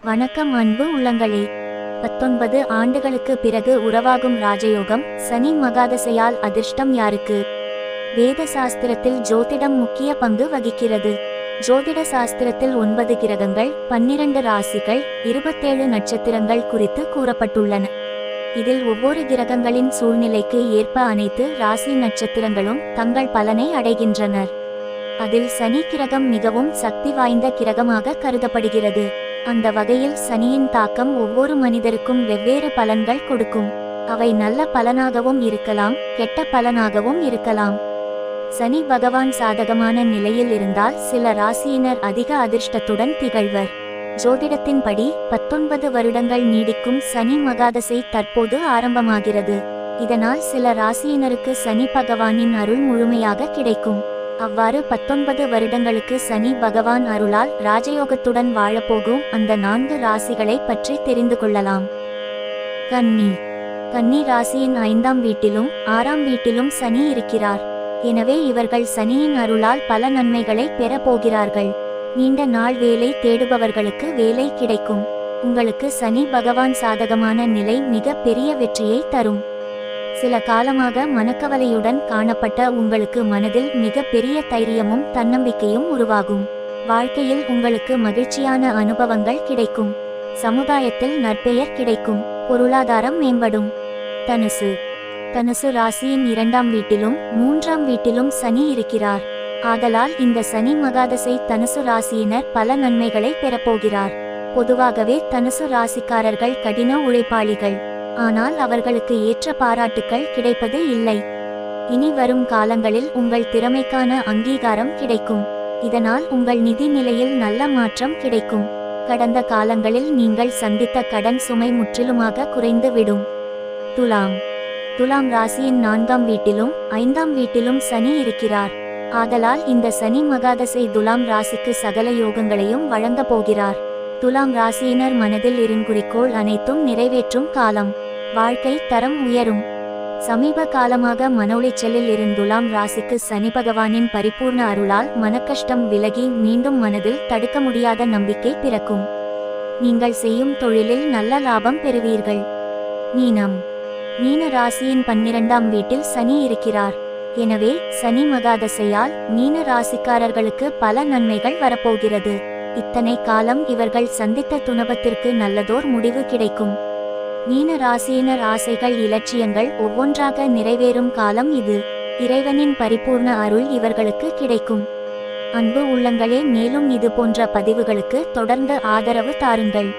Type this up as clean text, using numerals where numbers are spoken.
வணக்கம் அன்பு உள்ளங்களே. 19 ஆண்டுகளுக்கு பிறகு உறவாகும் ராஜயோகம். சனி மகாதசையால் அதிர்ஷ்டம் யாருக்கு? வேத சாஸ்திரத்தில் ஜோதிடம் முக்கிய பங்கு வகிக்கிறது. ஜோதிட சாஸ்திரத்தில் 9 கிரகங்கள், 12 ராசிகள், 27 நட்சத்திரங்கள் குறித்து கூறப்பட்டுள்ளன. இதில் ஒவ்வொரு கிரகங்களின் சூழ்நிலைக்கு ஏற்ப அனைத்து ராசி நட்சத்திரங்களும் தங்கள் பலனை அடைகின்றனர். அதில் சனி கிரகம் மிகவும் சக்தி வாய்ந்த கிரகமாக கருதப்படுகிறது. அந்த வகையில் சனியின் தாக்கம் ஒவ்வொரு மனிதருக்கும் வெவ்வேறு பலன்கள் கொடுக்கும். அவை நல்ல பலனாகவும் இருக்கலாம், கெட்ட பலனாகவும் இருக்கலாம். சனி பகவான் சாதகமான நிலையில் இருந்தால் சில ராசியினர் அதிக அதிர்ஷ்டத்துடன் திகழ்வர். ஜோதிடத்தின்படி 19 வருடங்கள் நீடிக்கும் சனி மகாதசை தற்போது ஆரம்பமாகிறது. இதனால் சில ராசியினருக்கு சனி பகவானின் அருள் முழுமையாக கிடைக்கும். அவ்வாறு 19 வருடங்களுக்கு சனி பகவான் அருளால் ராஜயோகத்துடன் வாழப்போகும் அந்த 4 ராசிகளை பற்றி தெரிந்து கொள்ளலாம். கன்னி. கன்னி ராசியின் 5ஆம் வீட்டிலும் 6ஆம் வீட்டிலும் சனி இருக்கிறார். எனவே இவர்கள் சனியின் அருளால் பல நன்மைகளை பெற போகிறார்கள். நீண்ட நாள் வேலை தேடுபவர்களுக்கு வேலை கிடைக்கும். உங்களுக்கு சனி பகவான் சாதகமான நிலை மிக பெரிய வெற்றியை தரும். சில காலமாக மனக்கவலையுடன் காணப்பட்ட உங்களுக்கு மனதில் மிக பெரிய தைரியமும் தன்னம்பிக்கையும் உருவாகும். வாழ்க்கையில் உங்களுக்கு மகிழ்ச்சியான அனுபவங்கள் கிடைக்கும். சமுதாயத்தில் நற்பெயர் கிடைக்கும். பொருளாதாரம் மேம்படும். தனுசு. தனுசு ராசியின் 2ஆம் வீட்டிலும் 3ஆம் வீட்டிலும் சனி இருக்கிறார். ஆதலால் இந்த சனி மகாதசை தனுசு ராசியினர் பல நன்மைகளை பெறப்போகிறார். பொதுவாகவே தனுசு ராசிக்காரர்கள் கடின உழைப்பாளிகள். ஆனால் அவர்களுக்கு ஏற்ற பாராட்டுக்கள் கிடைப்பது இல்லை. இனி வரும் காலங்களில் உங்கள் திறமைக்கான அங்கீகாரம் கிடைக்கும். இதனால் உங்கள் நிதி நிலையில் நல்ல மாற்றம் கிடைக்கும். கடந்த காலங்களில் நீங்கள் சந்தித்த கடன் சுமை முற்றிலுமாக குறைந்து விடும். துலாம். துலாம் ராசியின் 4ஆம் வீட்டிலும் 5ஆம் வீட்டிலும் சனி இருக்கிறார். ஆதலால் இந்த சனி மகாதசை துலாம் ராசிக்கு சகல யோகங்களையும் வழங்க போகிறார். துலாம் ராசியினர் மனதில் குறிக்கோள் அனைத்தும் நிறைவேற்றும் காலம். வாழ்க்கை தரம் உயரும். சமீப காலமாக மன உளைச்சலில் இருந்துலாம் ராசிக்கு சனி பகவானின் பரிபூர்ண அருளால் மனக்கஷ்டம் விலகி மீண்டும் மனதில் தடுக்க முடியாத நம்பிக்கை பிறக்கும். நீங்கள் செய்யும் தொழிலில் நல்ல லாபம் பெறுவீர்கள். மீனம். மீன ராசியின் 12ஆம் வீட்டில் சனி இருக்கிறார். எனவே சனி மகாதசையால் மீன ராசிக்காரர்களுக்கு பல நன்மைகள் வரப்போகிறது. இத்தனை காலம் இவர்கள் சந்தித்த துன்பத்திற்கு நல்லதோர் முடிவு கிடைக்கும். மீன ராசியினர் ஆசைகள் இலட்சியங்கள் ஒவ்வொன்றாக நிறைவேறும் காலம் இது. இறைவனின் பரிபூர்ண அருள் இவர்களுக்கு கிடைக்கும். அன்பு உள்ளங்களே, மேலும் இது போன்ற பதிவுகளுக்கு தொடர்ந்து ஆதரவு தாருங்கள்.